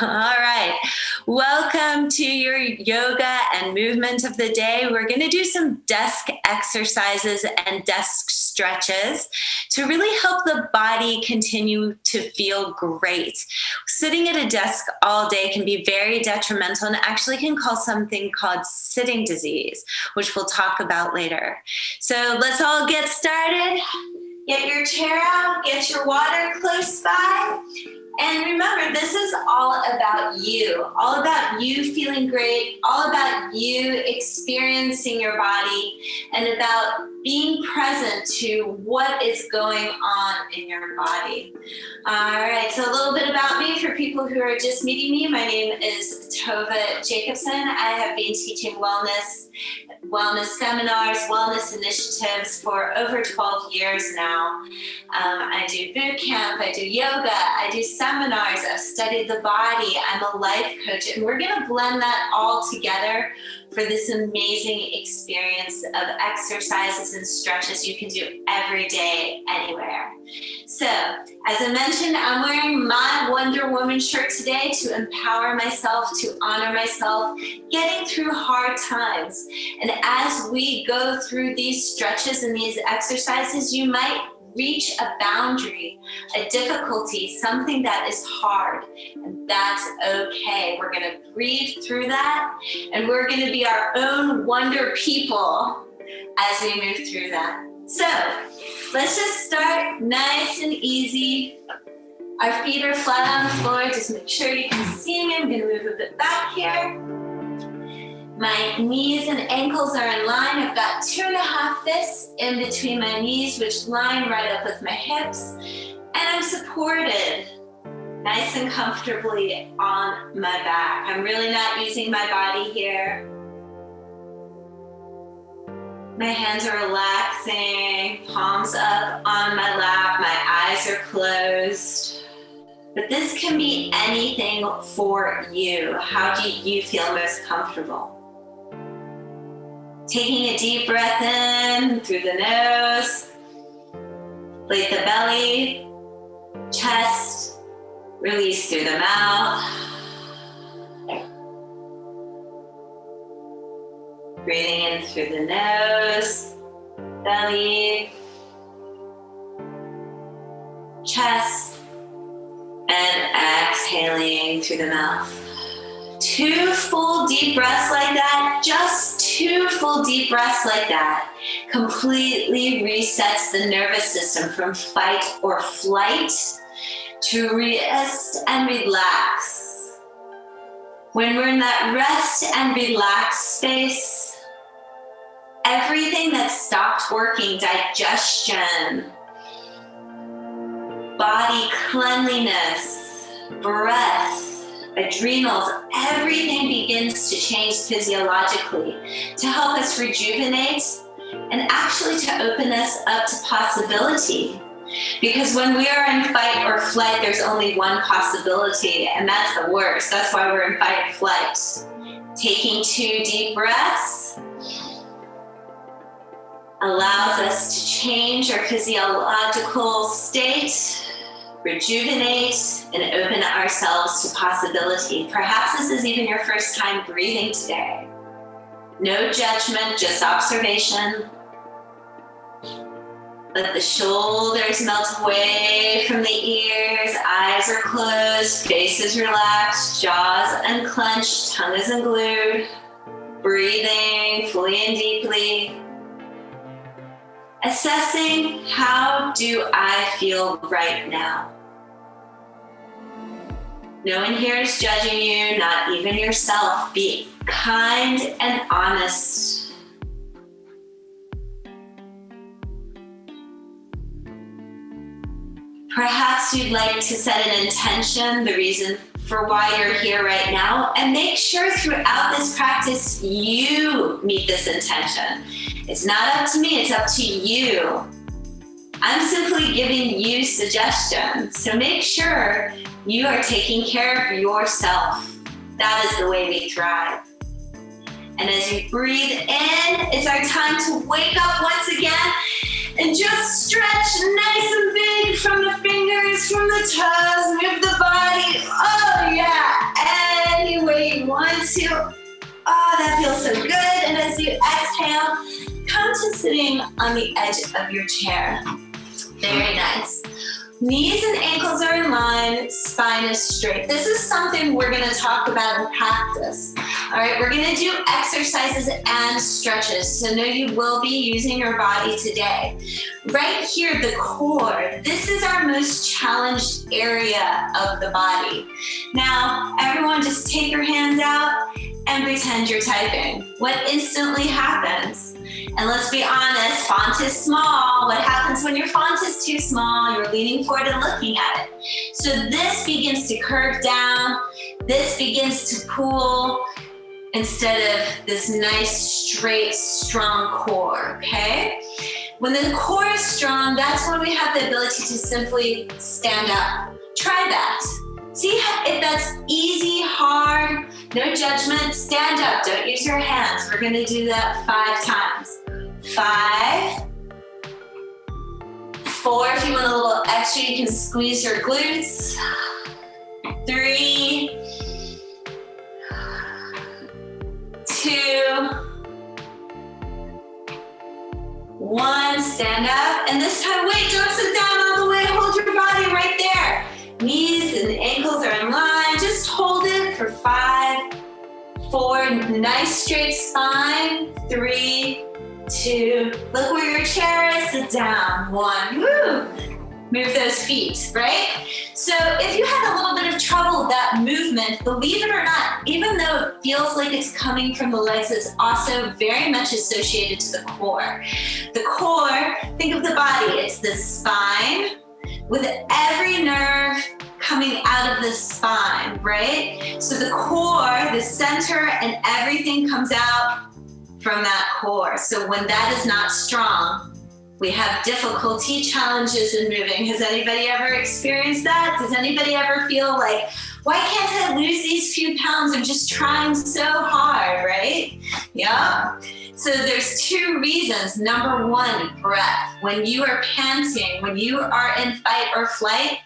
All right. Welcome to your yoga and movement of the day. We're going to do some desk exercises and desk stretches to really help the body continue to feel great. Sitting at a desk all day can be very detrimental and actually can cause something called sitting disease, which we'll talk about later. So let's all get started. Get your chair out, get your water close by. And remember, this is all about you feeling great, all about you experiencing your body, and about being present to what is going on in your body. All right, so a little bit about me for people who are just meeting me. My name is Tova Jacobson. I have been teaching wellness seminars, wellness initiatives for over 12 years now. I do boot camp, I do yoga, I do seminars, I've studied the body, I'm a life coach, and we're going to blend that all together for this amazing experience of exercises and stretches you can do every day, anywhere. So, as I mentioned, I'm wearing my Wonder Woman shirt today to empower myself, to honor myself, getting through hard times. And as we go through these stretches and these exercises, you might reach a boundary, a difficulty, something that is hard, and that's okay. We're going to breathe through that, and we're going to be our own wonder people as we move through that. So let's just start nice and easy. Our feet are flat on the floor. Just make sure you can see me. I'm going to move a bit back here. My knees and ankles are in line. I've got 2.5 fists in between my knees, which line right up with my hips. And I'm supported nice and comfortably on my back. I'm really not using my body here. My hands are relaxing, palms up on my lap, my eyes are closed. But this can be anything for you. How do you feel most comfortable? Taking a deep breath in through the nose, inflate the belly, chest, release through the mouth. Breathing in through the nose, belly, chest, and exhaling through the mouth. 2 full deep breaths like that, just 2 full deep breaths like that, completely resets the nervous system from fight or flight to rest and relax. When we're in that rest and relax space, everything that stopped working, digestion, body cleanliness, breath, adrenals, everything begins to change physiologically to help us rejuvenate and actually to open us up to possibility. Because when we are in fight or flight, there's only one possibility, and that's the worst. That's why we're in fight or flight. Taking 2 deep breaths allows us to change our physiological state, rejuvenate, and open ourselves to possibility. Perhaps this is even your first time breathing today. No judgment, just observation. Let the shoulders melt away from the ears, eyes are closed, face is relaxed, jaws unclenched, tongue is unglued. Breathing fully and deeply. Assessing, how do I feel right now? No one here is judging you, not even yourself. Be kind and honest. Perhaps you'd like to set an intention, the reason for why you're here right now, and make sure throughout this practice you meet this intention. It's not up to me, it's up to you. I'm simply giving you suggestions, so make sure you are taking care of yourself. That is the way we thrive. And as you breathe in, it's our time to wake up once again and just stretch nice and big from the fingers, from the toes, move the body. Oh yeah, to sitting on the edge of your chair. Very nice. Knees and ankles are in line, spine is straight. This is something we're gonna talk about in practice. All right, we're gonna do exercises and stretches. So know you will be using your body today. Right here, the core, this is our most challenged area of the body. Now, everyone just take your hands out and pretend you're typing. What instantly happens? And let's be honest, font is small. What happens when your font is too small? You're leaning forward and looking at it. So this begins to curve down. This begins to pull instead of this nice, straight, strong core, okay? When the core is strong, that's when we have the ability to simply stand up. Try that. See if that's easy, hard, no judgment. Stand up, don't use your hands. We're gonna do that 5 times. 5, 4, if you want a little extra, you can squeeze your glutes. 3, 2, 1, stand up. And this time, wait, don't sit down all the way. Hold your body right there. Knees and ankles are in line. Just hold it for 5, 4, nice straight spine. 3, 2, look where your chair is, sit down. 1, woo. Move those feet, right? So if you had a little bit of trouble with that movement, believe it or not, even though it feels like it's coming from the legs, it's also very much associated to the core. The core, think of the body, it's the spine with every nerve coming out of the spine, right? So the core, the center, and everything comes out from that core. So when that is not strong, we have difficulty, challenges in moving. Has anybody ever experienced that? Does anybody ever feel like, why can't I lose these few pounds? I'm just trying so hard, right? Yeah. So there's 2 reasons. Number 1, breath. When you are panting, when you are in fight or flight,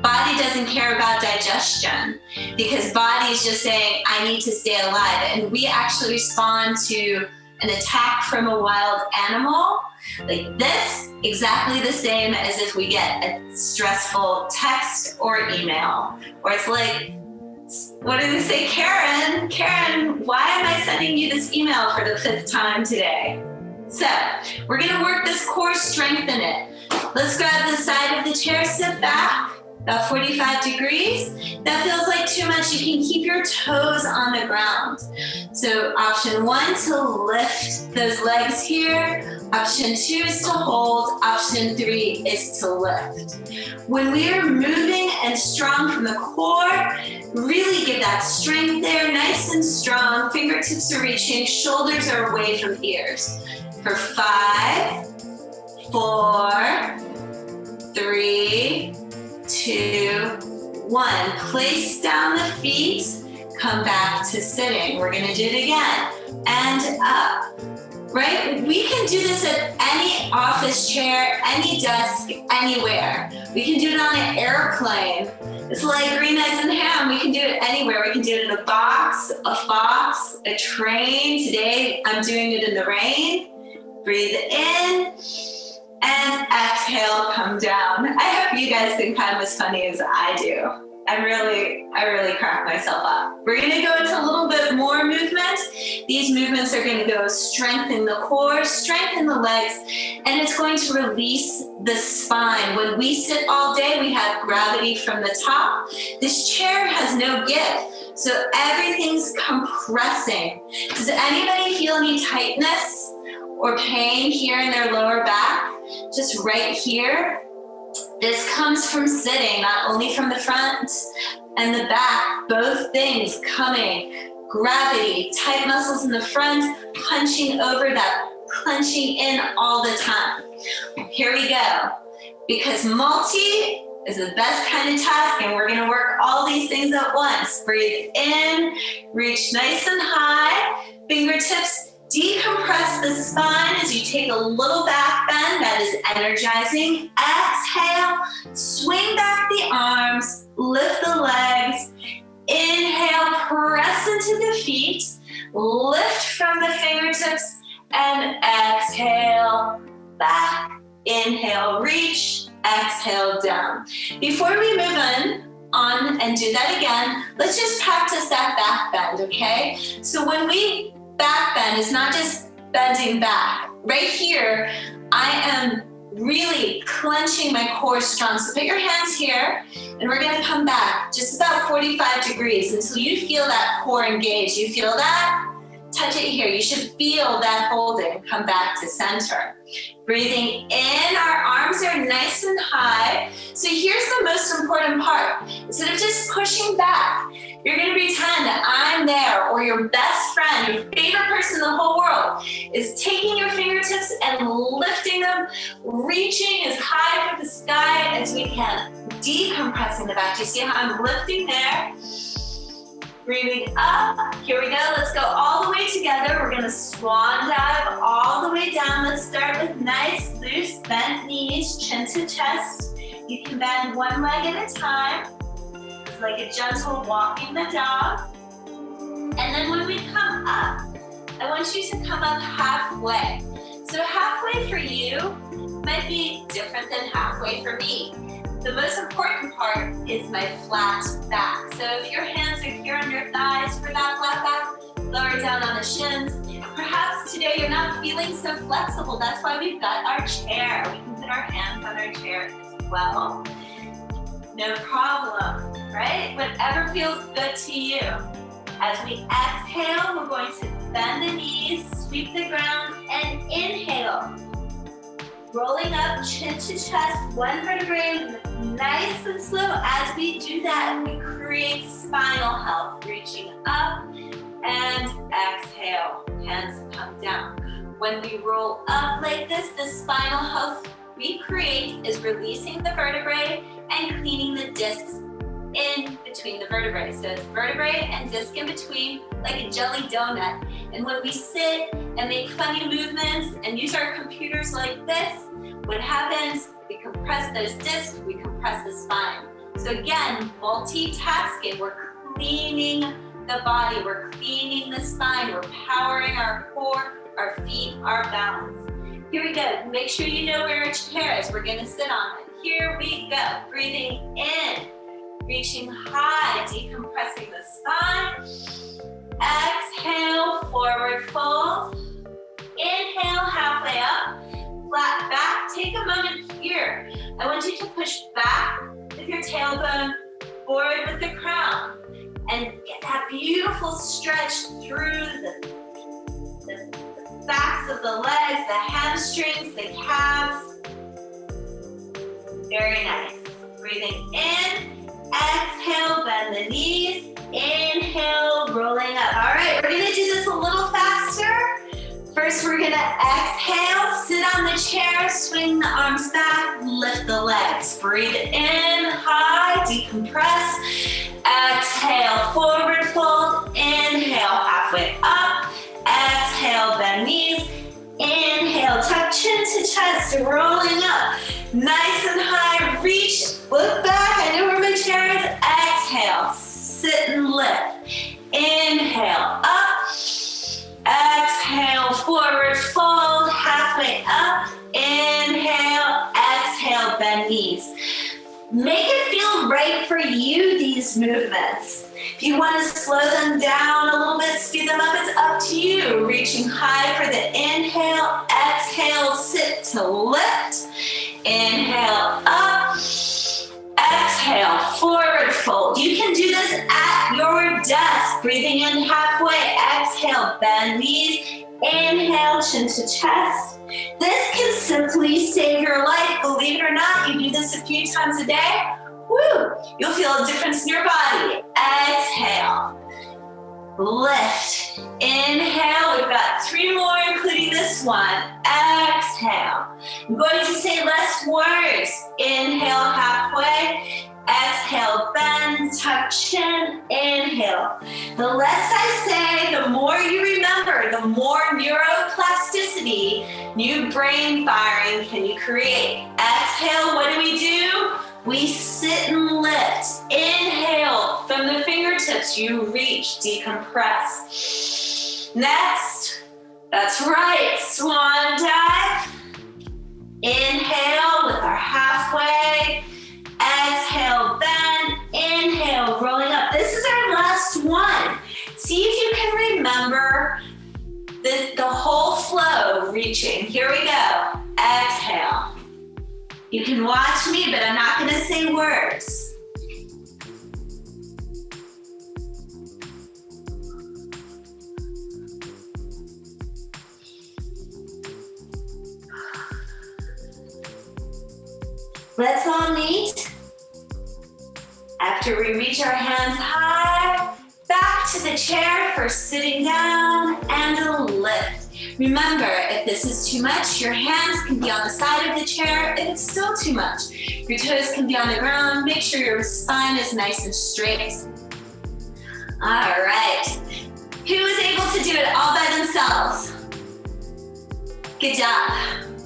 body doesn't care about digestion because body is just saying, I need to stay alive. And we actually respond to an attack from a wild animal like this, exactly the same as if we get a stressful text or email. Or it's like, what do they say? Karen, why am I sending you this email for the 5th time today? So we're gonna work this core, strengthen it. Let's grab the side of the chair, sit back, about 45 degrees. That feels like too much. You can keep your toes on the ground. So option 1, to lift those legs here. Option 2 is to hold. Option 3 is to lift. When we are moving and strong from the core, really give that strength there, nice and strong. Fingertips are reaching, shoulders are away from ears. For 5, 4, 3, 2, 1. Place down the feet, come back to sitting. We're gonna do it again. And up, right? We can do this at any office chair, any desk, anywhere. We can do it on an airplane. It's like green eggs and ham. We can do it anywhere. We can do it in a box, a train. Today, I'm doing it in the rain. Breathe in. And exhale, come down. I hope you guys think I'm as funny as I do. I really crack myself up. We're gonna go into a little bit more movement. These movements are gonna go strengthen the core, strengthen the legs, and it's going to release the spine. When we sit all day, we have gravity from the top. This chair has no give, so everything's compressing. Does anybody feel any tightness or pain here in their lower back? Just right here. This comes from sitting, not only from the front and the back, both things coming. Gravity, tight muscles in the front, punching over that, clenching in all the time. Here we go. Because multi is the best kind of task, and we're gonna work all these things at once. Breathe in, reach nice and high, fingertips, decompress the spine as you take a little back bend. That is energizing. Exhale, swing back the arms, lift the legs. Inhale, press into the feet, lift from the fingertips, and exhale. back, inhale, reach, exhale, down. Before we move on and do that again, let's just practice that back bend, okay? So when we back bend, it's not just bending back. Right here, I am really clenching my core strong. So put your hands here, and we're gonna come back just about 45 degrees until you feel that core engage. You feel that? Touch it here. You should feel that holding. Come back to center. Breathing in, our arms are nice and high. So here's the most important part. Instead of just pushing back, you're gonna pretend that I'm there, or your best friend, your favorite person in the whole world, is taking your fingertips and lifting them, reaching as high for the sky as we can, decompressing the back. Do you see how I'm lifting there? Breathing up, here we go, let's go all the way together. We're gonna swan dive all the way down. Let's start with nice, loose, bent knees, chin to chest. You can bend one leg at a time. It's like a gentle walking the dog. And then when we come up, I want you to come up halfway. So halfway for you might be different than halfway for me. The most important part is my flat back. So if your hands are here on your thighs for that flat back, lower down on the shins. Perhaps today you're not feeling so flexible. That's why we've got our chair. We can put our hands on our chair as well. No problem, right? Whatever feels good to you. As we exhale, we're going to bend the knees, sweep the ground, and inhale. Rolling up, chin to chest, one vertebrae, nice and slow. As we do that, we create spinal health, reaching up and exhale. Hands come down. When we roll up like this, the spinal health we create is releasing the vertebrae and cleaning the discs in between the vertebrae. So it's vertebrae and disc in between, like a jelly donut. And when we sit and make funny movements and use our computers like this, what happens? We compress those discs, we compress the spine. So again, multitasking, we're cleaning the body, we're cleaning the spine, we're powering our core, our feet, our balance. Here we go. Make sure you know where your chair is. We're gonna sit on it. Here we go. Breathing in. Reaching high, decompressing the spine. Exhale, forward fold. Inhale, halfway up. Flat back. Take a moment here. I want you to push back with your tailbone, forward with the crown, and get that beautiful stretch through the backs of the legs, the hamstrings, the calves. Very nice. Breathing in. Exhale, bend the knees. Inhale, rolling up. All right, we're gonna do this a little faster. First, we're gonna exhale, sit on the chair, swing the arms back, lift the legs. Breathe in, high, decompress. Exhale, forward fold. Inhale, halfway up. Exhale, bend knees. Inhale, tuck chin to chest, rolling up. Nice and high, reach, look back. I know where my chair is. Exhale, sit and lift. Inhale, up. Exhale, forward fold, halfway up. Inhale, exhale, bend knees. Make it feel right for you, these movements. If you want to slow them down a little bit, speed them up, it's up to you. Reaching high for the inhale, exhale, sit to lift. Inhale, up. Exhale, forward fold. You can do this at your desk. Breathing in halfway, exhale, bend knees. Inhale, chin to chest. This can simply save your life. Believe it or not, you do this a few times a day. Woo! You'll feel a difference in your body. Exhale. Lift. Inhale. We've got 3 more, including this one. Exhale. I'm going to say less words. Inhale, halfway. Exhale, bend, tuck chin, inhale. The less I say, the more you remember, the more neuroplasticity, new brain firing can you create. Exhale, what do? We sit and lift. Inhale, from the fingertips, you reach, decompress. Next, that's right, swan dive. You can watch me, but I'm not going to say words. Let's all meet. After we reach our hands high, back to the chair for sitting down and a lift. Remember, if this is too much, your hands can be on the side of the chair. If it's still too much, your toes can be on the ground. Make sure your spine is nice and straight. All right. Who was able to do it all by themselves? Good job.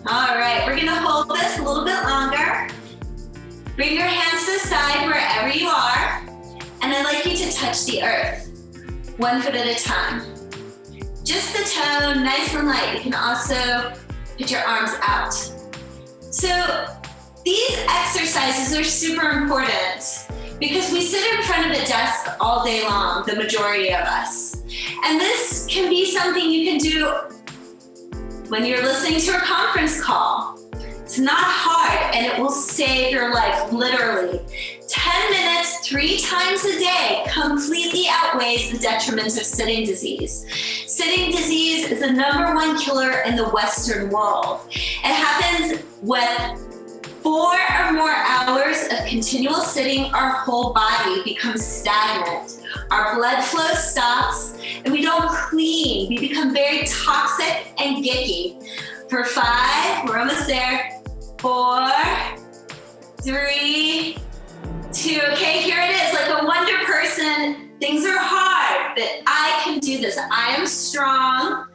All right, we're gonna hold this a little bit longer. Bring your hands to the side wherever you are, and I'd like you to touch the earth, 1 foot at a time. Just the toe, nice and light. You can also put your arms out. So these exercises are super important because we sit in front of a desk all day long, the majority of us. And this can be something you can do when you're listening to a conference call. It's not hard, and it will save your life, literally. 10 minutes, 3 times a day completely outweighs the detriment of sitting disease. Sitting disease is the #1 killer in the Western world. It happens when 4 or more hours of continual sitting, our whole body becomes stagnant. Our blood flow stops, and we don't clean. We become very toxic and gicky. For 5, we're almost there. 4, 3, 2, okay, here it is, like a wonder person. Things are hard, but I can do this. I am strong.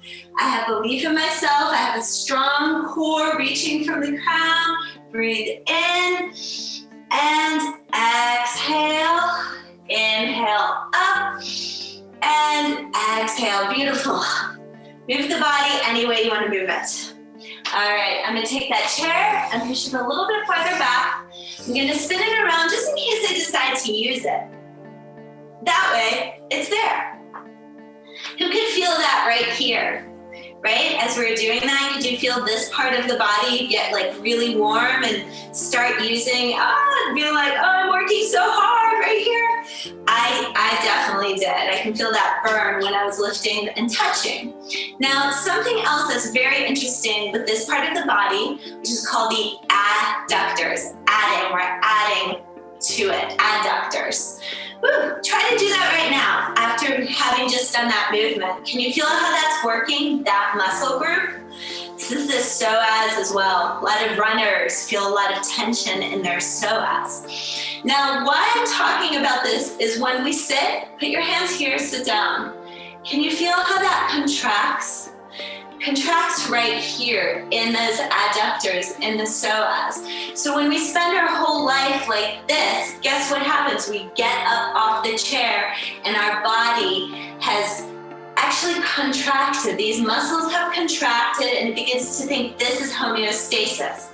I have belief in myself. I have a strong core reaching from the crown. Breathe in and exhale. Inhale up and exhale. Beautiful. Move the body any way you want to move it. All right, I'm gonna take that chair and push it a little bit farther back. I'm gonna spin it around just in case I decide to use it. That way, it's there. Who could feel that right here? Right? As we're doing that, could you feel this part of the body get like really warm and start using, be like, I'm working so hard right here. I definitely did. I can feel that burn when I was lifting and touching. Now, something else that's very interesting with this part of the body, which is called the adductors. We're adding to it, adductors. Woo, try to do that right now after having just done that movement. Can you feel how that's working, that muscle group? This is the psoas as well. A lot of runners feel a lot of tension in their psoas. Now, why I'm talking about this is when we sit, put your hands here, sit down. Can you feel how that contracts? Contracts right here in those adductors, in the psoas. So when we spend our whole life like this, guess what happens? We get up off the chair and our body has actually contracted. These muscles have contracted and it begins to think this is homeostasis.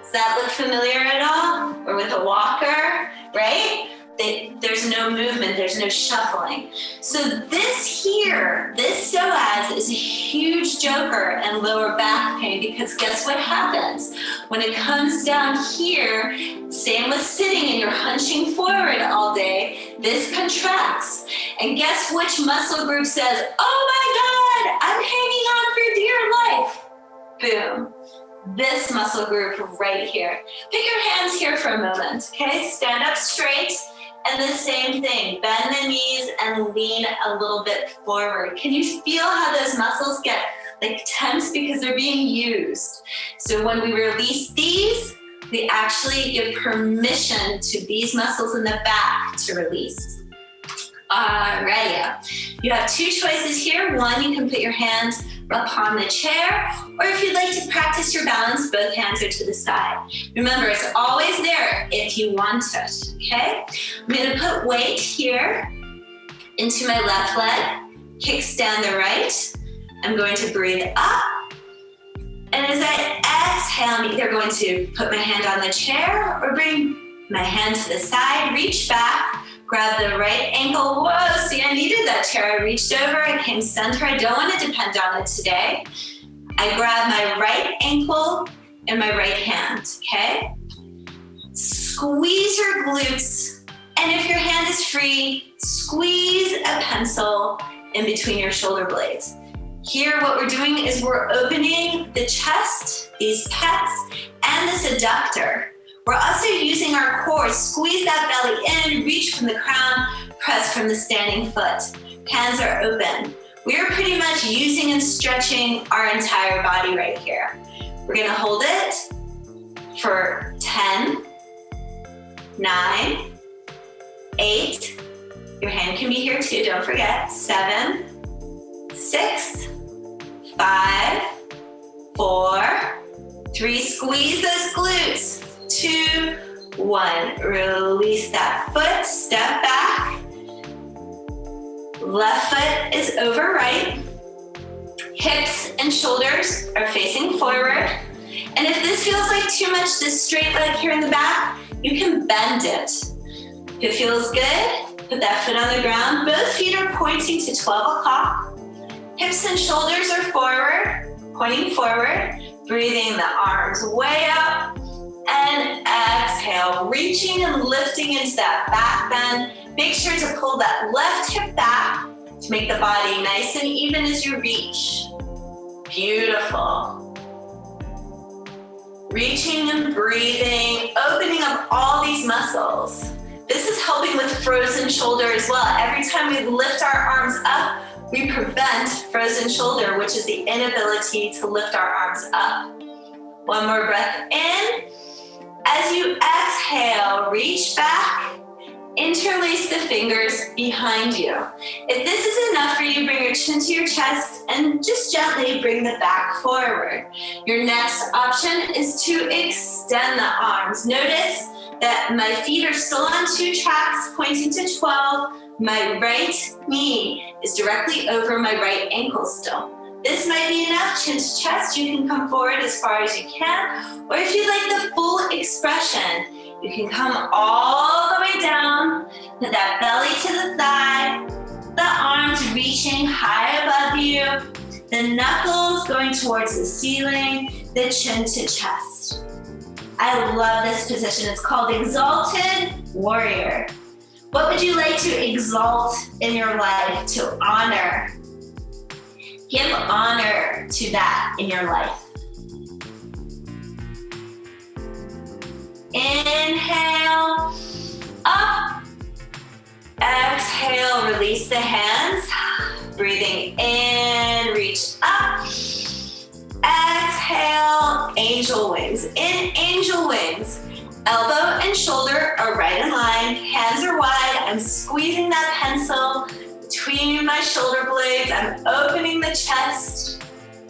Does that look familiar at all? Or with a walker, right? There's no movement, there's no shuffling. So this here, this psoas is a huge joker in lower back pain because guess what happens? When it comes down here, same with sitting and you're hunching forward all day, this contracts. And guess which muscle group says, oh my God, I'm hanging on for dear life. Boom. This muscle group right here. Put your hands here for a moment, okay? Stand up straight. And the same thing, bend the knees and lean a little bit forward. Can you feel how those muscles get like tense because they're being used? So when we release these, we actually give permission to these muscles in the back to release. Alrighty, you have 2 choices here. 1, you can put your hands upon the chair, or if you'd like to practice your balance, both hands are to the side. Remember, it's always there if you want it, okay? I'm gonna put weight here into my left leg, kickstand the right. I'm going to breathe up. And as I exhale, I'm either going to put my hand on the chair or bring my hand to the side, reach back, grab the right ankle. Whoa, see, I needed that chair. I reached over, I came center. I don't want to depend on it today. I grab my right ankle in my right hand, okay? Squeeze your glutes, and if your hand is free, squeeze a pencil in between your shoulder blades. Here, what we're doing is we're opening the chest, these pecs, and this adductor. We're also using our core. Squeeze that belly in, reach from the crown, press from the standing foot. Hands are open. We are pretty much using and stretching our entire body right here. We're gonna hold it for 10, 9, 8, your hand can be here too, don't forget, 7, 6, 5, 4, 3, squeeze those glutes, 2, 1, release that foot, step back, left foot is over right, hips and shoulders are facing forward, and if this feels like too much, this straight leg here in the back, you can bend it. If it feels good, put that foot on the ground, both feet are pointing to 12 o'clock, hips and shoulders are forward, pointing forward, breathing the arms way up, and exhale, reaching and lifting into that back bend. Make sure to pull that left hip back to make the body nice and even as you reach. Beautiful. Reaching and breathing, opening up all these muscles. This is helping with frozen shoulder as well. Every time we lift our arms up, we prevent frozen shoulder, which is the inability to lift our arms up. One more breath in. As you exhale, reach back, interlace the fingers behind you. If this is enough for you, bring your chin to your chest and just gently bring the back forward. Your next option is to extend the arms. Notice that my feet are still on 2 tracks pointing to 12. My right knee is directly over my right ankle still. This might be enough, chin to chest. You can come forward as far as you can. Or if you'd like the full expression, you can come all the way down, put that belly to the thigh, the arms reaching high above you, the knuckles going towards the ceiling, the chin to chest. I love this position. It's called Exalted Warrior. What would you like to exalt in your life, to honor? Give honor to that in your life. Inhale, up. Exhale, release the hands. Breathing in, reach up. Exhale, angel wings. In angel wings, elbow and shoulder are right in line. Hands are wide. I'm squeezing that pencil between my shoulder blades. I'm opening the chest.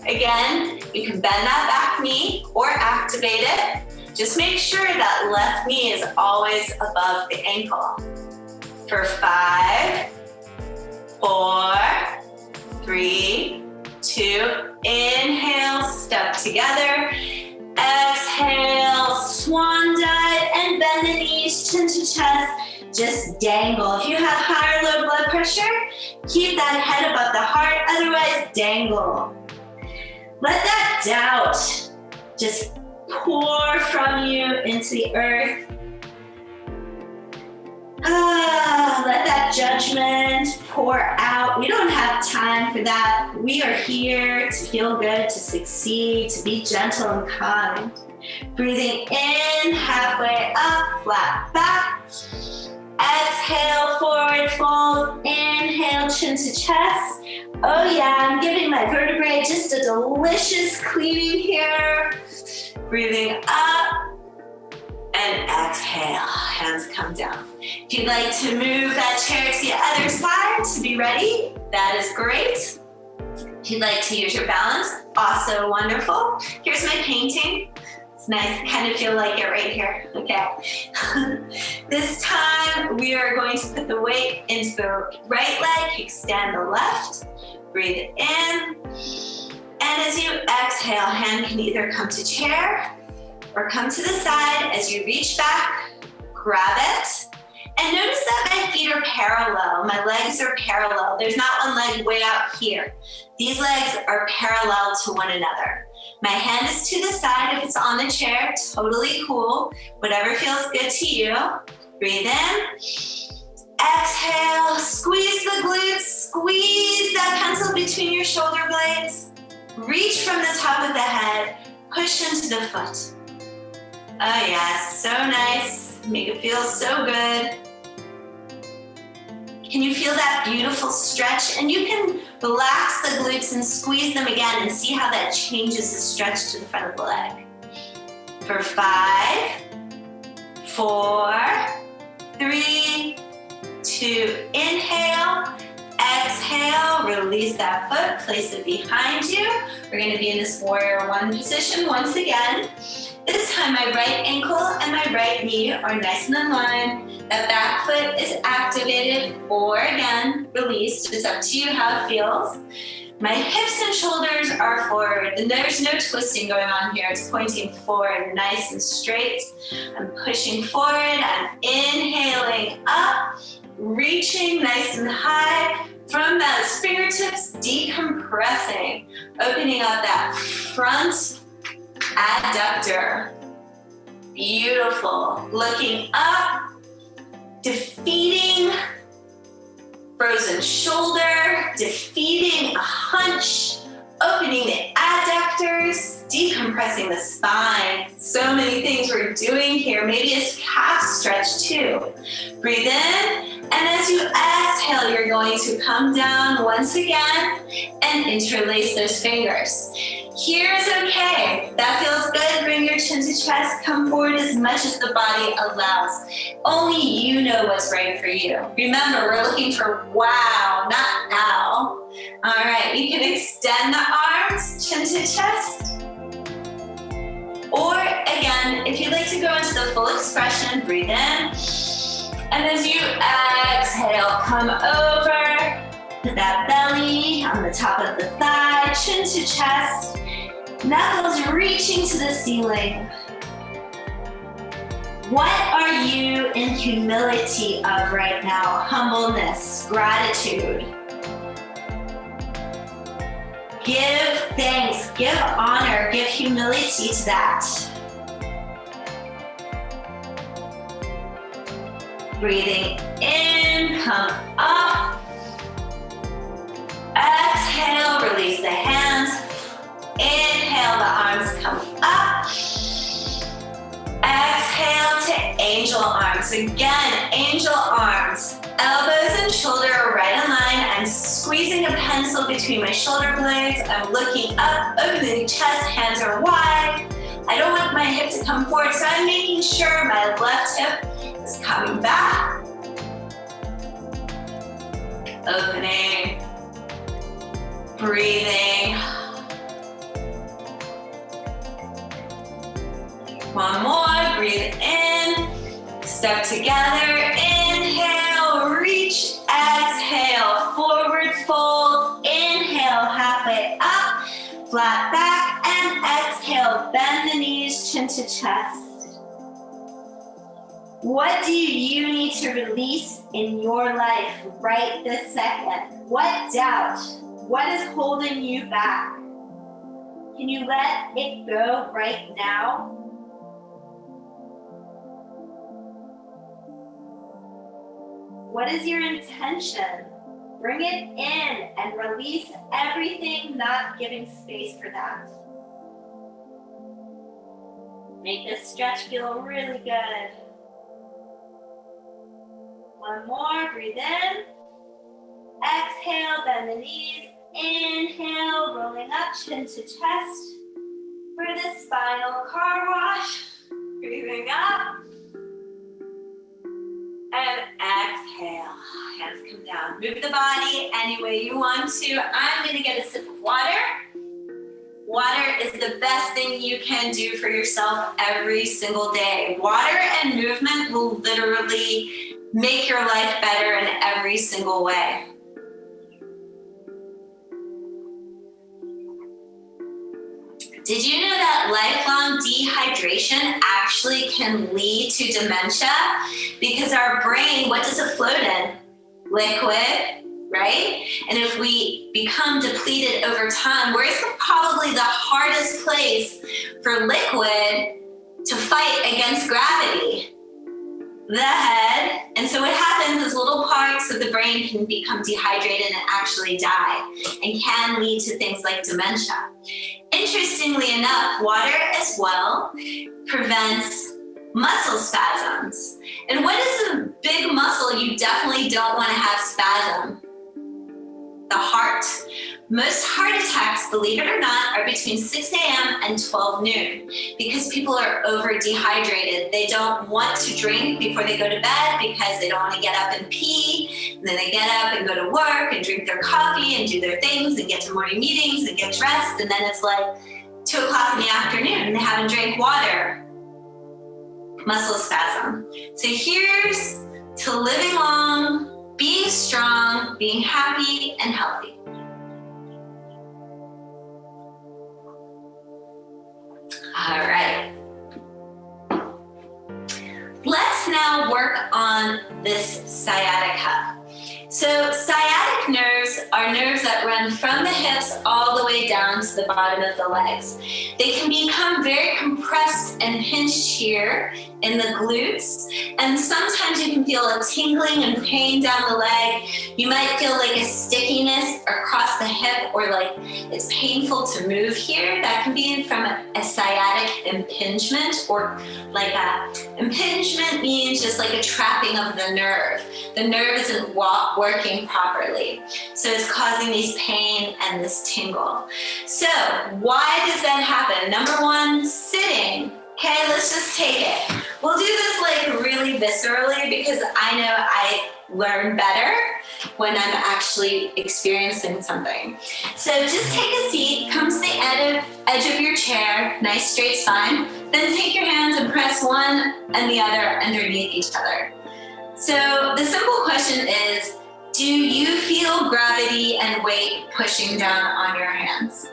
Again, you can bend that back knee or activate it. Just make sure that left knee is always above the ankle. For 5, 4, 3, 2, inhale, step together. Exhale, swan dive and bend the knees, chin to chest. Just dangle. If you have high or low blood pressure, keep that head above the heart, otherwise dangle. Let that doubt just pour from you into the earth. Let that judgment pour out. We don't have time for that. We are here to feel good, to succeed, to be gentle and kind. Breathing in, halfway up, flat back. Exhale, forward fold. Inhale, chin to chest. Oh yeah, I'm giving my vertebrae just a delicious cleaning here. Breathing up and exhale, hands come down. If you'd like to move that chair to the other side to be ready, that is great. If you'd like to use your balance, also wonderful. Here's my painting. It's nice, kind of feel like it right here, okay. This time we are going to put the weight into the right leg, extend the left, breathe in. And as you exhale, hand can either come to chair or come to the side. As you reach back, grab it. And notice that my feet are parallel. My legs are parallel. There's not one leg way out here. These legs are parallel to one another. My hand is to the side if it's on the chair, totally cool. Whatever feels good to you. Breathe in. Exhale, squeeze the glutes, squeeze that pencil between your shoulder blades. Reach from the top of the head, push into the foot. Oh yes, so nice. Make it feel so good. Can you feel that beautiful stretch? And you can relax the glutes and squeeze them again and see how that changes the stretch to the front of the leg. For 5, 4, 3, 2, inhale, exhale, release that foot, place it behind you. We're gonna be in this warrior one position once again. This time my right ankle and my right knee are nice and in line. That back foot is activated or again, released. It's up to you how it feels. My hips and shoulders are forward, and there's no twisting going on here. It's pointing forward, nice and straight. I'm pushing forward, I'm inhaling up, reaching nice and high. From those fingertips, decompressing, opening up that front adductor. Beautiful. Looking up, defeating frozen shoulder, defeating a hunch, opening the adductors, decompressing the spine. So many things we're doing here. Maybe a calf stretch too. Breathe in, and as you exhale, you're going to come down once again and interlace those fingers. Here's okay. That feels good. Bring your chin to chest. Come forward as much as the body allows. Only you know what's right for you. Remember, we're looking for wow, not ow. All right, you can extend the arms, chin to chest. Or again, if you'd like to go into the full expression, breathe in. And as you exhale, come over to that belly on the top of the thigh, chin to chest. Knuckles reaching to the ceiling. What are you in humility of right now? Humbleness, gratitude. Give thanks, give honor, give humility to that. Breathing in, come up. Exhale, release the hands. Inhale, the arms come up. Exhale to angel arms. Again, angel arms. Elbows and shoulder are right in line. I'm squeezing a pencil between my shoulder blades. I'm looking up, opening chest, hands are wide. I don't want my hip to come forward, so I'm making sure my left hip is coming back. Opening. Breathing. One more, breathe in, step together, inhale, reach, exhale, forward fold, inhale, halfway up, flat back, and exhale, bend the knees, chin to chest. What do you need to release in your life right this second? What doubt? What is holding you back? Can you let it go right now? What is your intention? Bring it in and release everything not giving space for that. Make this stretch feel really good. One more, breathe in. Exhale, bend the knees. Inhale, rolling up, chin to chest. For the spinal car wash. Breathing up. And exhale, hands come down. Move the body any way you want to. I'm gonna get a sip of water. Water is the best thing you can do for yourself every single day. Water and movement will literally make your life better in every single way. Did you know that lifelong dehydration actually can lead to dementia? Because our brain, what does it float in? Liquid, right? And if we become depleted over time, where's probably the hardest place for liquid to fight against gravity? The head. And so what happens is little parts of the brain can become dehydrated and actually die, and can lead to things like dementia. Interestingly enough, water as well prevents muscle spasms. And what is a big muscle you definitely don't want to have spasm? The heart. Most heart attacks, believe it or not, are between 6 a.m. and 12 noon because people are over dehydrated. They don't want to drink before they go to bed because they don't want to get up and pee. And then they get up and go to work and drink their coffee and do their things and get to morning meetings and get dressed. And then it's like 2 o'clock in the afternoon and they haven't drank water. Muscle spasm. So here's to living long, being strong, being happy and healthy. All right. Let's now work on this sciatica. So sciatic nerves are nerves that run from the hips all the way down to the bottom of the legs. They can become very compressed and pinched here in the glutes, and sometimes you can feel a tingling and pain down the leg. You might feel like a stickiness across the hip, or like it's painful to move here. That can be from a sciatic impingement, or like a impingement means just like a trapping of the nerve. The nerve isn't working properly, so it's causing these pain and this tingle. So why does that happen? Number one, sitting. Okay, let's just take it. We'll do this like really viscerally because I know I learn better when I'm actually experiencing something. So just take a seat, come to the edge of your chair, nice straight spine. Then take your hands and press one and the other underneath each other. So the simple question is, do you feel gravity and weight pushing down on your hands?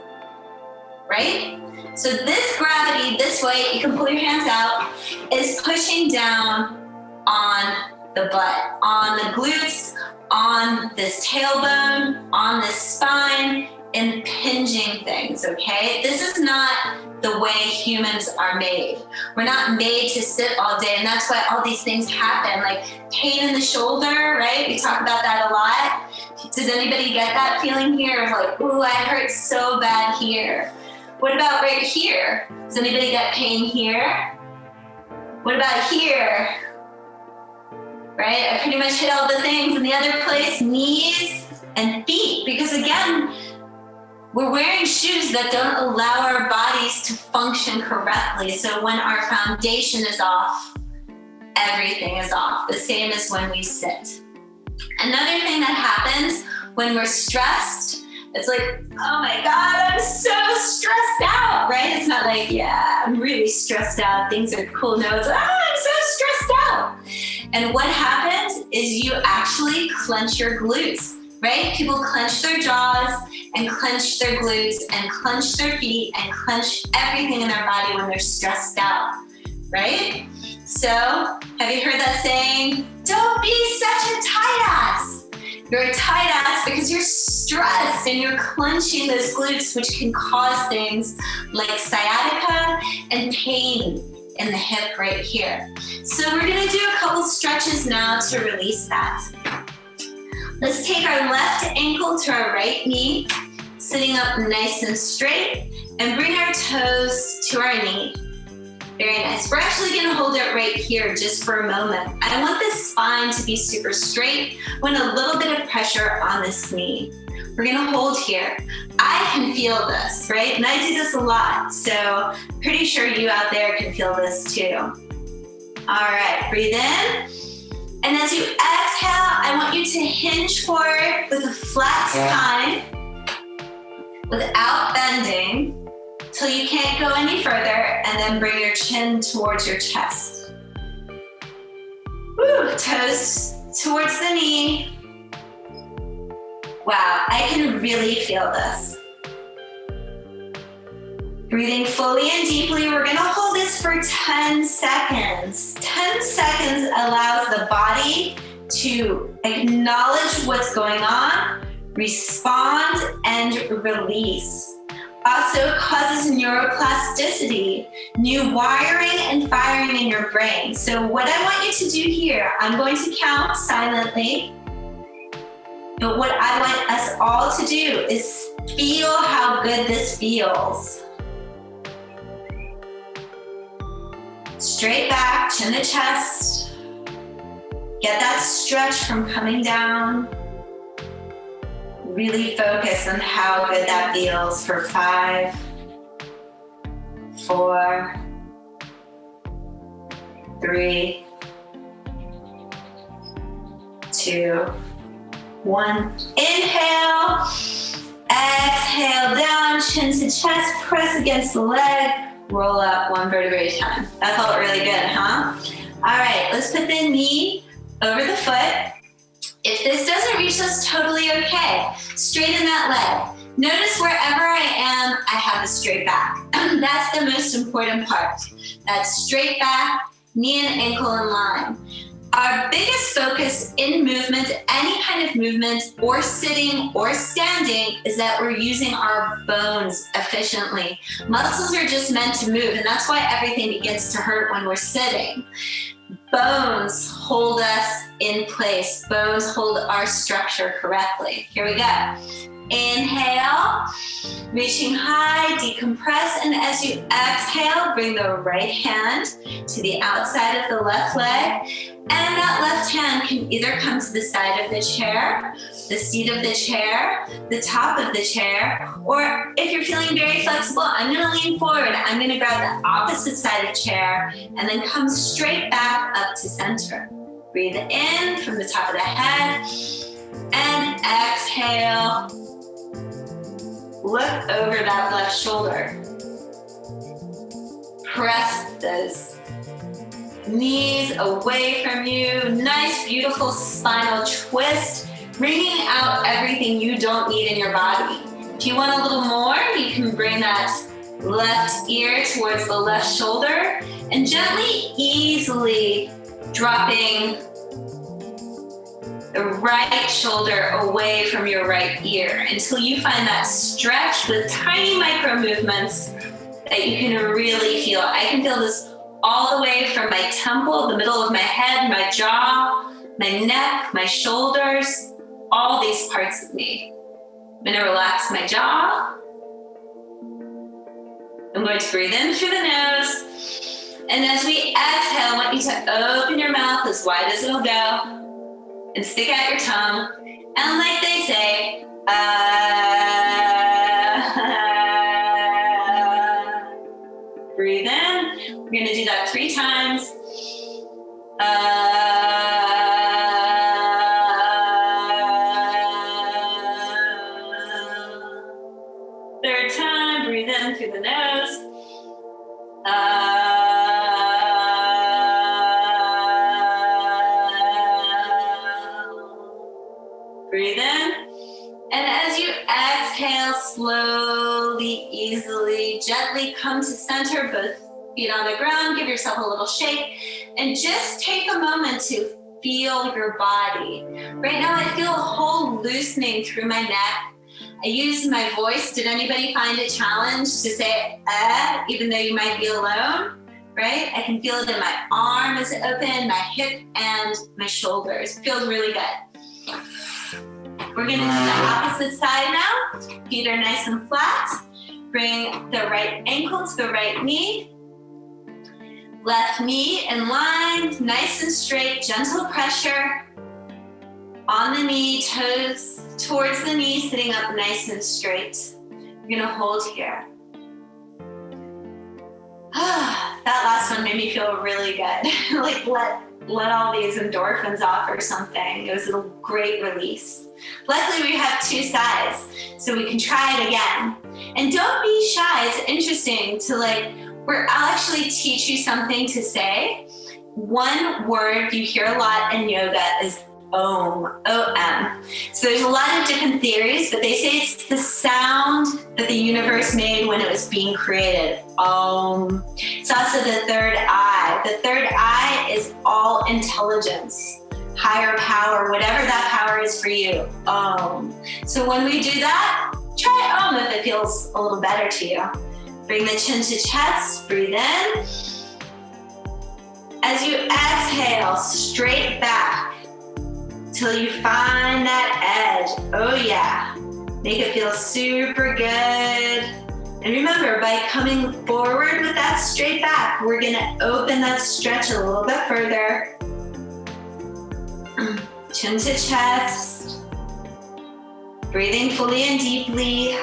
Right? So this gravity, this weight, you can pull your hands out, is pushing down on the butt, on the glutes, on this tailbone, on this spine, impinging things, okay? This is not the way humans are made. We're not made to sit all day, and that's why all these things happen, like pain in the shoulder, right? We talk about that a lot. Does anybody get that feeling here of like, ooh, I hurt so bad here? What about right here? Does anybody get pain here? What about here? Right? I pretty much hit all the things. In the other place, knees and feet. Because again, we're wearing shoes that don't allow our bodies to function correctly. So when our foundation is off, everything is off. The same as when we sit. Another thing that happens when we're stressed, it's like, oh my God, I'm so stressed out, right? It's not like, yeah, I'm really stressed out. Things are cool. No, it's, I'm so stressed out. And what happens is you actually clench your glutes, right? People clench their jaws and clench their glutes and clench their feet and clench everything in their body when they're stressed out, right? So have you heard that saying, don't be such a tight ass? You're a tight ass because you're stressed and you're clenching those glutes, which can cause things like sciatica and pain in the hip right here. So we're gonna do a couple stretches now to release that. Let's take our left ankle to our right knee, sitting up nice and straight, and bring our toes to our knee. Very nice. We're actually going to hold it right here just for a moment. I want this spine to be super straight. I want a little bit of pressure on this knee. We're going to hold here. I can feel this, right? And I do this a lot. So pretty sure you out there can feel this too. All right, breathe in. And as you exhale, I want you to hinge forward with a flat spine without bending, till you can't go any further, and then bring your chin towards your chest. Woo, toes towards the knee. Wow, I can really feel this. Breathing fully and deeply, we're gonna hold this for 10 seconds. 10 seconds allows the body to acknowledge what's going on, respond, and release. Also causes neuroplasticity, new wiring and firing in your brain. So what I want you to do here, I'm going to count silently, but what I want us all to do is feel how good this feels. Straight back, chin to chest. Get that stretch from coming down. Really focus on how good that feels for 5, 4, 3, 2, 1. Inhale, exhale down, chin to chest, press against the leg, roll up 1 vertebrae at a time. That felt really good, huh? All right, let's put the knee over the foot. If this doesn't reach, that's totally okay. Straighten that leg. Notice wherever I am, I have a straight back. That's the most important part. That's straight back, knee and ankle in line. Our biggest focus in movement, any kind of movement, or sitting or standing, is that we're using our bones efficiently. Muscles are just meant to move, and that's why everything begins to hurt when we're sitting. Bones hold us in place. Bones hold our structure correctly. Here we go. Inhale, reaching high, decompress, and as you exhale, bring the right hand to the outside of the left leg, and that left hand can either come to the side of the chair, the seat of the chair, the top of the chair, or if you're feeling very flexible, I'm gonna lean forward, I'm gonna grab the opposite side of the chair, and then come straight back up to center. Breathe in from the top of the head, and exhale. Look over that left shoulder. Press those knees away from you. Nice, beautiful spinal twist, bringing out everything you don't need in your body. If you want a little more, you can bring that left ear towards the left shoulder and gently, easily dropping the right shoulder away from your right ear until you find that stretch with tiny micro movements that you can really feel. I can feel this all the way from my temple, the middle of my head, my jaw, my neck, my shoulders, all these parts of me. I'm going to relax my jaw. I'm going to breathe in through the nose. And as we exhale, I want you to open your mouth as wide as it'll go. And stick out your tongue, and like they say, breathe in. We're gonna do that 3 times. Third time, breathe in through the nose. Breathe in, and as you exhale, slowly, easily, gently come to center, both feet on the ground. Give yourself a little shake, and just take a moment to feel your body. Right now, I feel a whole loosening through my neck. I use my voice. Did anybody find a challenge to say, even though you might be alone? Right? I can feel it in my arm as it opens, my hip, and my shoulders. It feels really good. We're gonna do the opposite side now. Feet are nice and flat. Bring the right ankle to the right knee. Left knee in line, nice and straight, gentle pressure on the knee, toes towards the knee, sitting up nice and straight. We're gonna hold here. That last one made me feel really good. Like let all these endorphins off or something. It was a great release. Luckily, we have 2 sides, so we can try it again. And don't be shy. It's interesting to I'll actually teach you something to say. One word you hear a lot in yoga is Om, O-M. So there's a lot of different theories, but they say it's the sound that the universe made when it was being created. Om. It's also the third eye. The third eye is all intelligence, higher power, whatever that power is for you. So when we do that, try if it feels a little better to you. Bring the chin to chest, breathe in. As you exhale, straight back till you find that edge. Oh yeah, make it feel super good. And remember, by coming forward with that straight back, we're gonna open that stretch a little bit further. Chin to chest, breathing fully and deeply.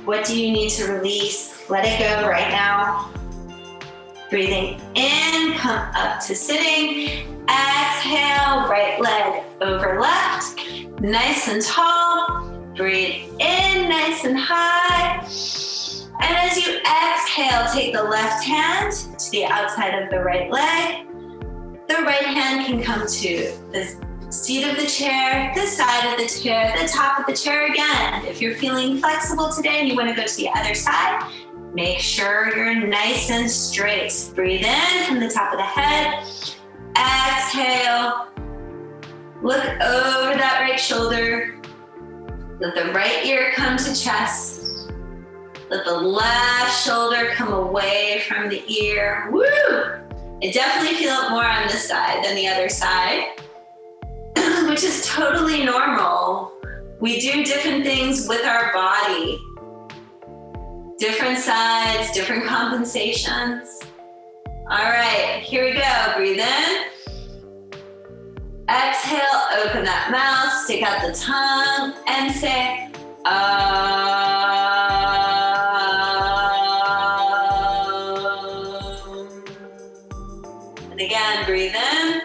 What do you need to release? Let it go right now. Breathing in, come up to sitting. Exhale, right leg over left. Nice and tall. Breathe in, nice and high. And as you exhale, take the left hand to the outside of the right leg. The right hand can come to the seat of the chair, the side of the chair, the top of the chair again. If you're feeling flexible today and you want to go to the other side, make sure you're nice and straight. Breathe in from the top of the head. Exhale. Look over that right shoulder. Let the right ear come to chest. Let the left shoulder come away from the ear. Woo! I definitely feel it more on this side than the other side, which is totally normal. We do different things with our body. Different sides, different compensations. All right, here we go. Breathe in. Exhale, open that mouth, stick out the tongue, and say, And again, breathe in.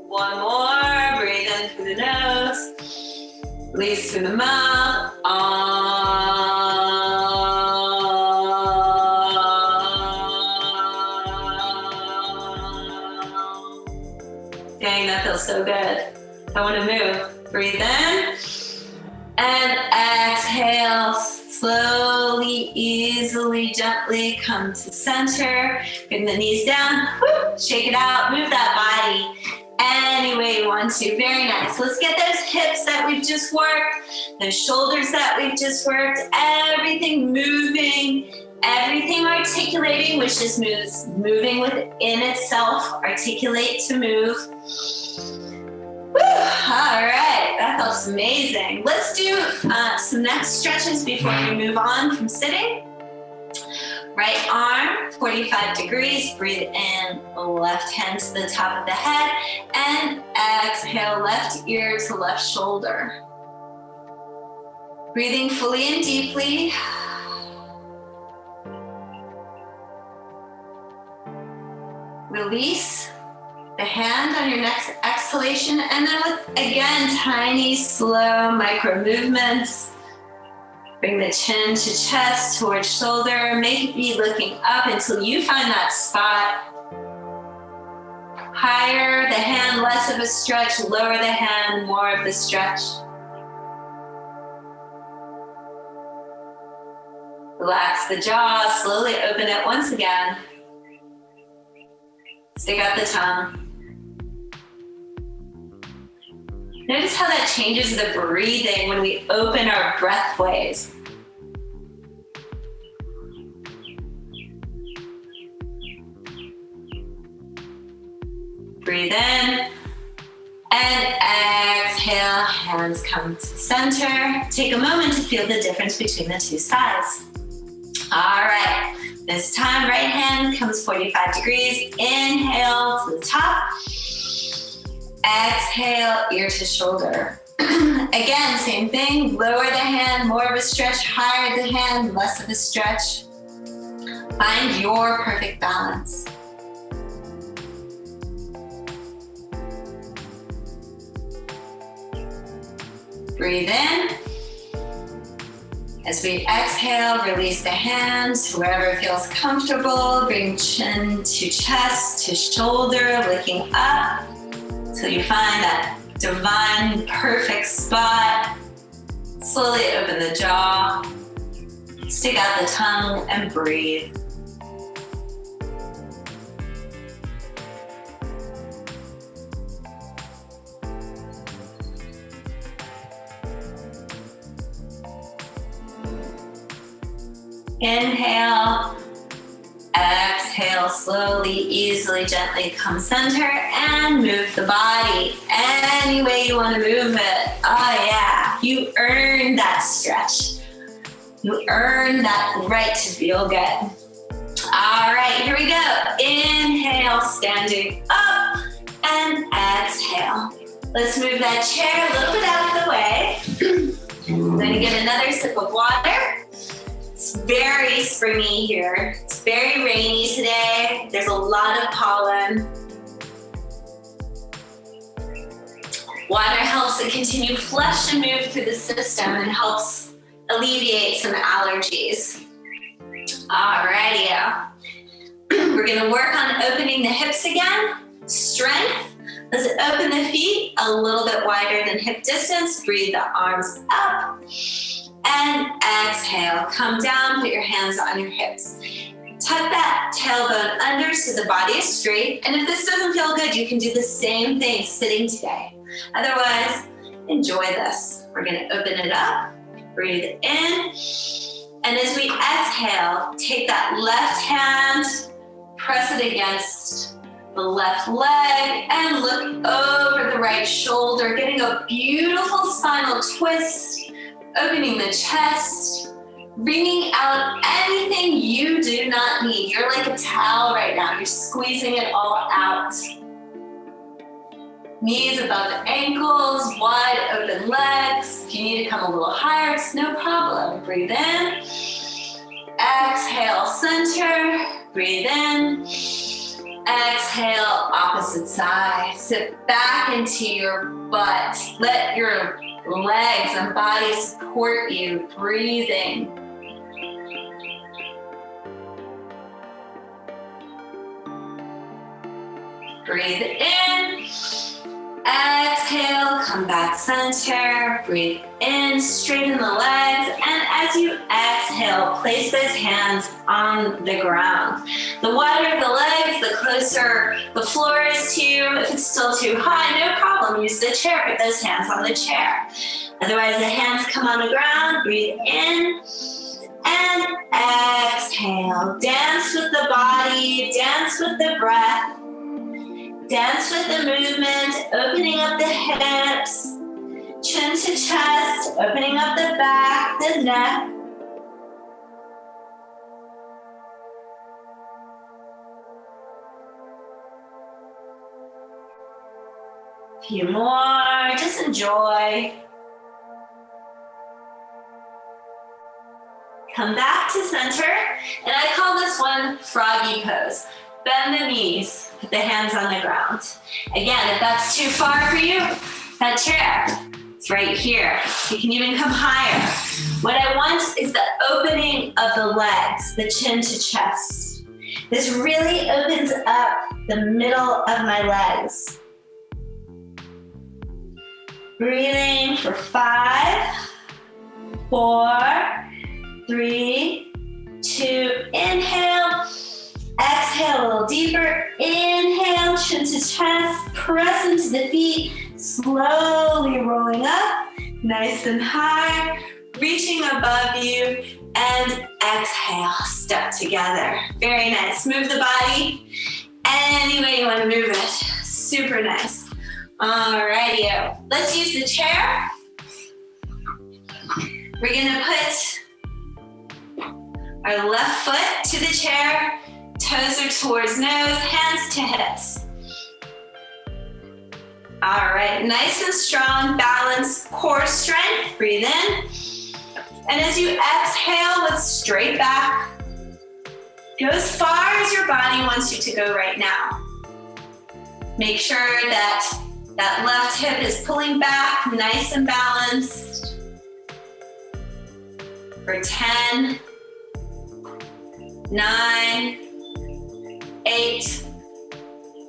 One more, breathe in through the nose, release through the mouth. Dang, that feels so good. I want to move. Breathe in and exhale. Slowly, easily, gently come to center. Bring the knees down. Woo, shake it out. Move that body any way you want to. Very nice. Let's get those hips that we've just worked, those shoulders that we've just worked, everything moving, everything articulating, which just moves, moving within itself. Articulate to move. Woo. All right, that felt amazing. Let's do some neck stretches before we move on from sitting. Right arm, 45 degrees. Breathe in, left hand to the top of the head, and exhale, left ear to left shoulder. Breathing fully and deeply. Release the hand on your next exhalation, and then with, again, tiny, slow micro movements. Bring the chin to chest, towards shoulder. Make it be looking up until you find that spot. Higher the hand, less of a stretch. Lower the hand, more of the stretch. Relax the jaw, slowly open it once again. Stick out the tongue. Notice how that changes the breathing when we open our breathways. Breathe in and exhale, hands come to center. Take a moment to feel the difference between the two sides. All right, this time right hand comes 45 degrees. Inhale to the top. Exhale, ear to shoulder. Again, same thing. Lower the hand, more of a stretch. Higher the hand, less of a stretch. Find your perfect balance. Breathe in. As we exhale, release the hands wherever feels comfortable. Bring chin to chest to shoulder, looking up till you find that divine, perfect spot. Slowly open the jaw, stick out the tongue, and breathe. Inhale, exhale, slowly, easily, gently come center and move the body any way you want to move it. Oh yeah, you earned that stretch. You earned that right to feel good. All right, here we go. Inhale, standing up, and exhale. Let's move that chair a little bit out of the way. I'm gonna get another sip of water. It's very springy here. It's very rainy today. There's a lot of pollen. Water helps it continue flush and move through the system and helps alleviate some allergies. Alrighty. We're gonna work on opening the hips again. Strength. Let's open the feet a little bit wider than hip distance. Breathe the arms up. And exhale, come down, put your hands on your hips. Tuck that tailbone under so the body is straight. And if this doesn't feel good, you can do the same thing sitting today. Otherwise, enjoy this. We're gonna open it up, breathe in. And as we exhale, take that left hand, press it against the left leg, and look over the right shoulder, getting a beautiful spinal twist. Opening the chest, wringing out anything you do not need. You're like a towel right now. You're squeezing it all out. Knees above the ankles, wide open legs. If you need to come a little higher, it's no problem. Breathe in. Exhale, center. Breathe in. Exhale, opposite side. Sit back into your butt. Let your legs and body support you, breathing. Breathe in, exhale, come back center, breathe in, straighten the legs, and as you exhale, place those hands on the ground. The wider the legs, the closer the floor is to you. If it's still too high, no problem, use the chair, put those hands on the chair. Otherwise, the hands come on the ground, breathe in, and exhale. Dance with the body, dance with the breath. Dance with the movement, opening up the hips, chin to chest, opening up the back, the neck. A few more, just enjoy. Come back to center, and I call this one froggy pose. Bend the knees, put the hands on the ground. Again, if that's too far for you, that chair, it's right here. You can even come higher. What I want is the opening of the legs, the chin to chest. This really opens up the middle of my legs. Breathing for 5, 4, 3, 2, inhale. Exhale a little deeper. Inhale, chin to chest, press into the feet, slowly rolling up, nice and high, reaching above you, and exhale, step together. Very nice. Move the body any way you want to move it. Super nice. Alrighty, let's use the chair. We're gonna put our left foot to the chair, toes are towards nose, hands to hips. All right, nice and strong, balanced core strength. Breathe in. And as you exhale with straight back, go as far as your body wants you to go right now. Make sure that that left hip is pulling back, nice and balanced. for 10, 9, 8,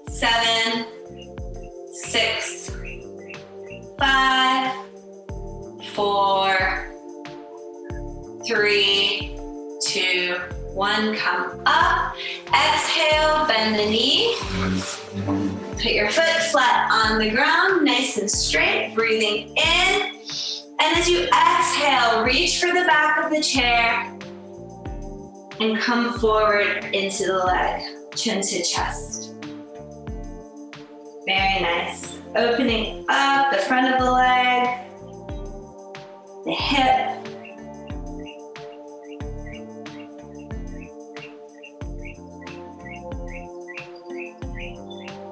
7, 6, 5, 4, 3, 2, 1. Come up. Exhale, bend the knee. Put your foot flat on the ground, nice and straight, breathing in. And as you exhale, reach for the back of the chair and come forward into the leg, chin to chest. Very nice. Opening up the front of the leg, the hip.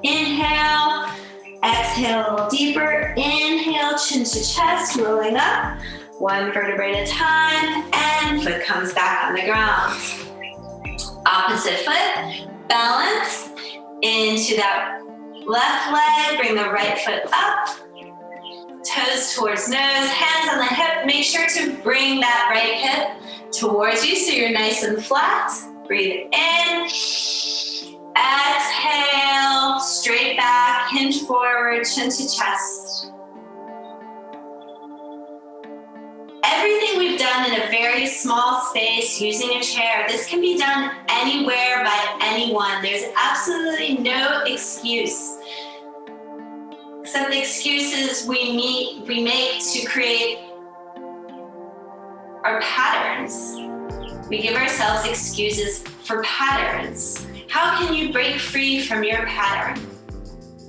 Inhale, exhale a little deeper. Inhale, chin to chest, rolling up. One vertebrae at a time, and foot comes back on the ground. Opposite foot, balance into that left leg, bring the right foot up. Toes towards nose, hands on the hip. Make sure to bring that right hip towards you so you're nice and flat. Breathe in. Exhale, straight back, hinge forward, chin to chest. Everything we've done in a very small space using a chair, this can be done anywhere by anyone. There's absolutely no excuse, except the excuses we make to create our patterns. We give ourselves excuses for patterns. How can you break free from your pattern?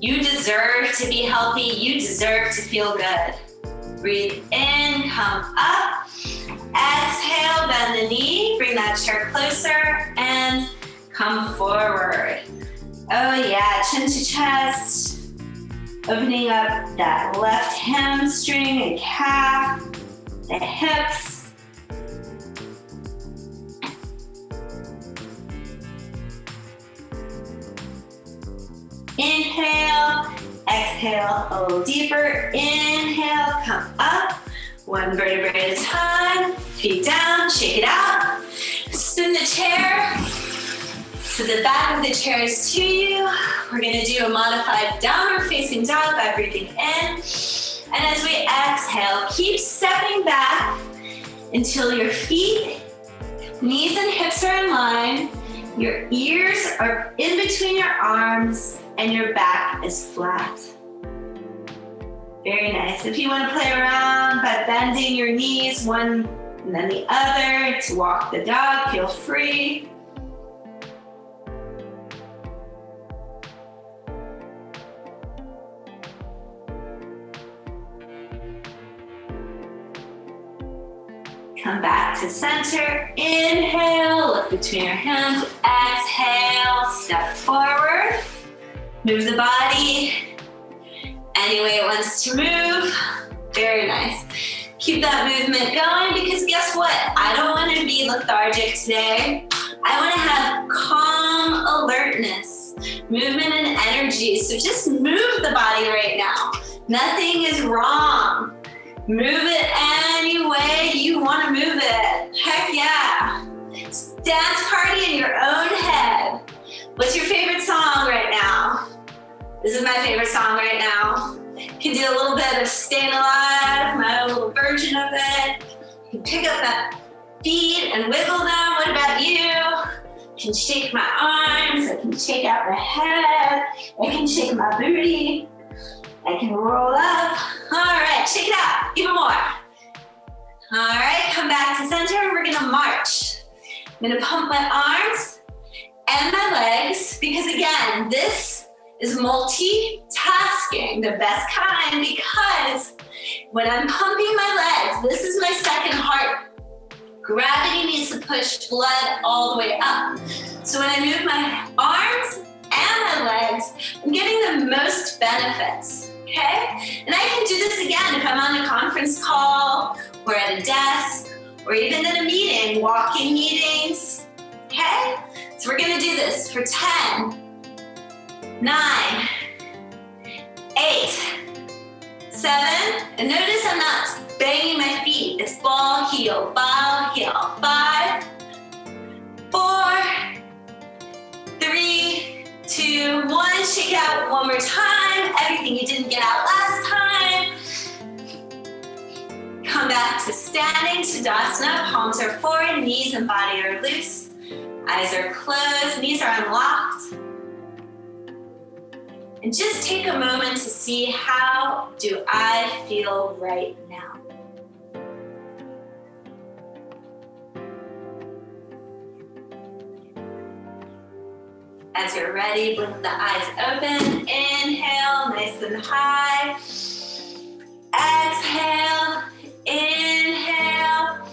You deserve to be healthy. You deserve to feel good. Breathe in, come up. Exhale, bend the knee. Bring that chair closer and come forward. Oh yeah, chin to chest. Opening up that left hamstring and calf, the hips. Inhale, exhale a little deeper. Inhale, come up. One vertebrae at a time. Feet down, shake it out. Spin the chair so the back of the chair is to you. We're gonna do a modified downward facing dog by breathing in. And as we exhale, keep stepping back until your feet, knees and hips are in line. Your ears are in between your arms and your back is flat. Very nice. If you want to play around by bending your knees one and then the other to walk the dog, feel free. Come back to center. Inhale, look between your hands. Exhale, step forward. Move the body any way it wants to move. Very nice. Keep that movement going because guess what? I don't want to be lethargic today. I want to have calm alertness, movement and energy. So just move the body right now. Nothing is wrong. Move it any way you want to move it. Heck yeah. Dance party in your own head. What's your favorite song right now? This is my favorite song right now. You can do a little bit of Staying Alive, my own little version of it. You can pick up that feet and wiggle them. What about you? I can shake my arms. I can shake out my head. I can shake my booty. I can roll up. All right, shake it out, even more. All right, come back to center and we're gonna march. I'm gonna pump my arms and my legs because again, this is multitasking, the best kind, because when I'm pumping my legs, this is my second heart. Gravity needs to push blood all the way up. So when I move my arms and my legs, I'm getting the most benefits, okay? And I can do this again if I'm on a conference call or at a desk or even in a meeting, walking meetings, okay? So we're gonna do this for 10, 9, 8, 7, and notice I'm not banging my feet. It's ball, heel, ball, heel. 5, 4, 3, 2, 1. Shake it out one more time. Everything you didn't get out last time. Come back to standing Tadasana. Palms are forward, knees and body are loose. Eyes are closed, knees are unlocked. And just take a moment to see, how do I feel right now? As you're ready, blink the eyes open. Inhale, nice and high. Exhale, inhale.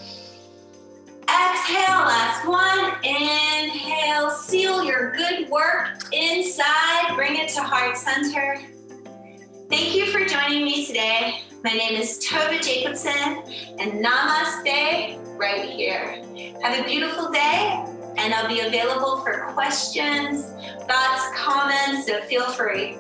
Exhale, last one. Inhale, seal your good work inside. Bring it to heart center. Thank you for joining me today. My name is Tova Jacobson, and namaste right here. Have a beautiful day, and I'll be available for questions, thoughts, comments, so feel free.